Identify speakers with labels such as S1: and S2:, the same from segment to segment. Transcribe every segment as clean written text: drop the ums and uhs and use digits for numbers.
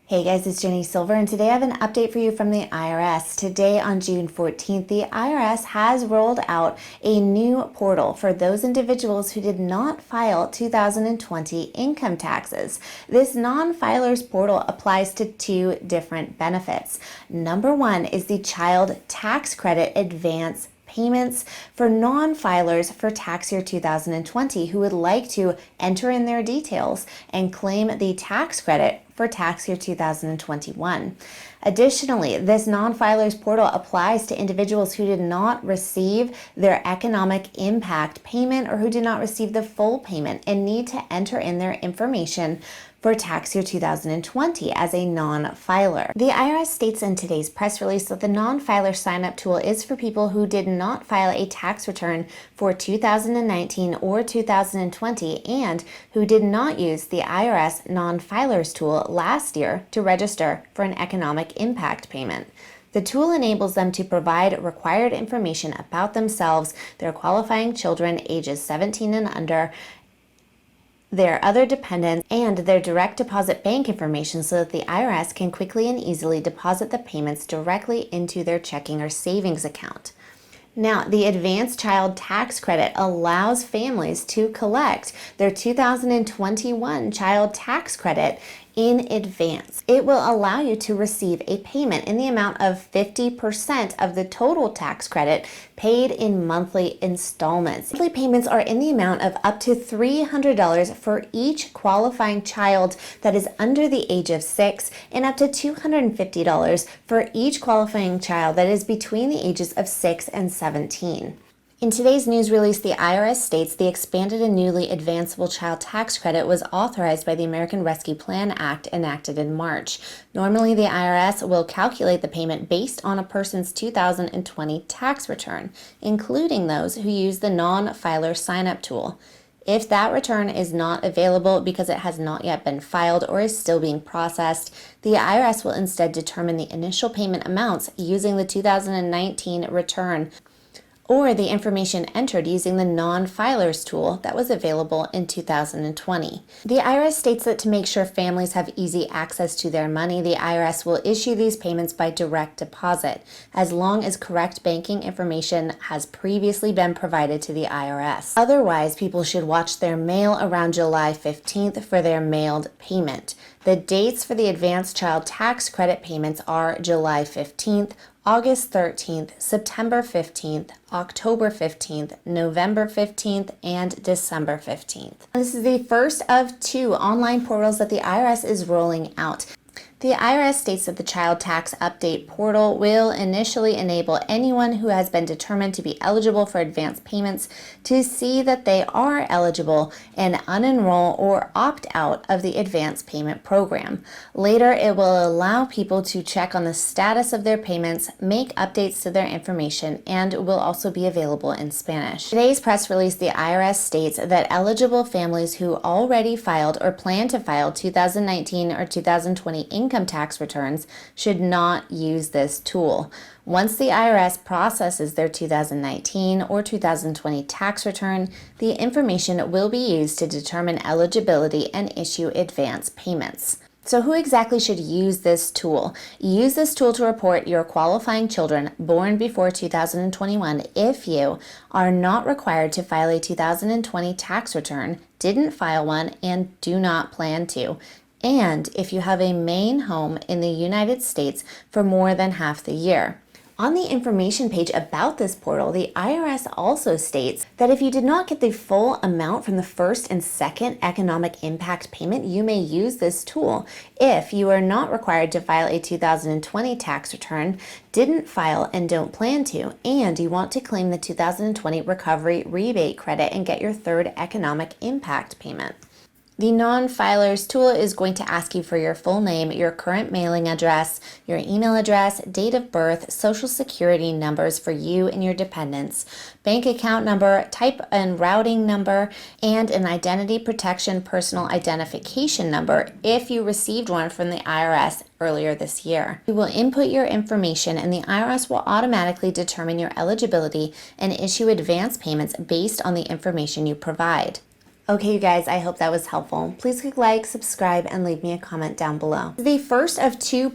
S1: Hey guys, it's Ginny Silver, and today I have an update for you from the IRS. Today on June 14th, the IRS has rolled out a new portal for those individuals who did not file 2020 income taxes. This non-filers portal applies to two different benefits. Number one is the Child Tax Credit Advance payments for non-filers for tax year 2020 who would like to enter in their details and claim the tax credit for tax year 2021. Additionally, this non-filers portal applies to individuals who did not receive their economic impact payment or who did not receive the full payment and need to enter in their information for tax year 2020 as a non-filer. The IRS states in today's press release that the non-filer sign-up tool is for people who did not file a tax return for 2019 or 2020 and who did not use the IRS non-filers tool last year to register for an economic impact payment. The tool enables them to provide required information about themselves, their qualifying children ages 17 and under, their other dependents, and their direct deposit bank information so that the IRS can quickly and easily deposit the payments directly into their checking or savings account. Now, the Advanced Child Tax Credit allows families to collect their 2021 child tax credit in advance. It will allow you to receive a payment in the amount of 50% of the total tax credit paid in monthly installments. Monthly payments are in the amount of up to $300 for each qualifying child that is under the age of 6 and up to $250 for each qualifying child that is between the ages of 6 and 17. In today's news release, the IRS states the expanded and newly advanceable child tax credit was authorized by the American Rescue Plan Act enacted in March. Normally, the IRS will calculate the payment based on a person's 2020 tax return, including those who use the non-filer sign-up tool. If that return is not available because it has not yet been filed or is still being processed, the IRS will instead determine the initial payment amounts using the 2019 return or the information entered using the non-filers tool that was available in 2020. The IRS states that to make sure families have easy access to their money, the IRS will issue these payments by direct deposit, as long as correct banking information has previously been provided to the IRS. Otherwise, people should watch their mail around July 15th for their mailed payment. The dates for the advanced child tax credit payments are July 15th, August 13th, September 15th, October 15th, November 15th, and December 15th. This is the first of two online portals that the IRS is rolling out. The IRS states that the Child Tax Update portal will initially enable anyone who has been determined to be eligible for advance payments to see that they are eligible and unenroll or opt out of the advance payment program. Later, it will allow people to check on the status of their payments, make updates to their information, and will also be available in Spanish. Today's press release, the IRS states that eligible families who already filed or plan to file 2019 or 2020 income tax returns should not use this tool. Once the IRS processes their 2019 or 2020 tax return, the information will be used to determine eligibility and issue advance payments. So who exactly should use this tool? Use this tool to report your qualifying children born before 2021 if you are not required to file a 2020 tax return, didn't file one, and do not plan to, and if you have a main home in the United States for more than half the year. On the information page about this portal, the IRS also states that if you did not get the full amount from the first and second economic impact payment, you may use this tool. If you are not required to file a 2020 tax return, didn't file and don't plan to, and you want to claim the 2020 recovery rebate credit and get your third economic impact payment. The non-filers tool is going to ask you for your full name, your current mailing address, your email address, date of birth, social security numbers for you and your dependents, bank account number, type and routing number, and an identity protection personal identification number if you received one from the IRS earlier this year. You will input your information and the IRS will automatically determine your eligibility and issue advance payments based on the information you provide. Okay, you guys, I hope that was helpful. Please click like, subscribe, and leave me a comment down below. The first of two.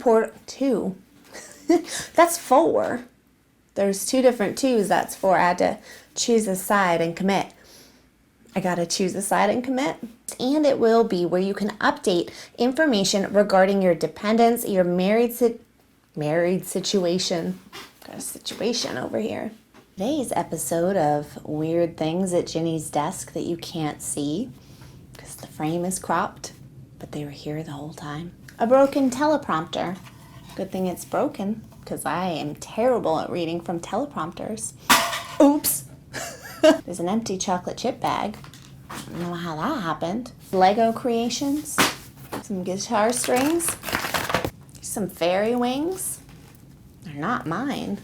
S1: That's 4. There's 2 different 2s. That's 4. I had to choose a side and commit. I gotta choose a side and commit. And it will be where you can update information regarding your dependents, your married situation. Got a situation over here. Today's episode of Weird Things at Ginny's Desk That You Can't See, because the frame is cropped, but they were here the whole time. A broken teleprompter. Good thing it's broken, because I am terrible at reading from teleprompters. Oops! There's an empty chocolate chip bag. I don't know how that happened. Lego creations. Some guitar strings. Some fairy wings. They're not mine.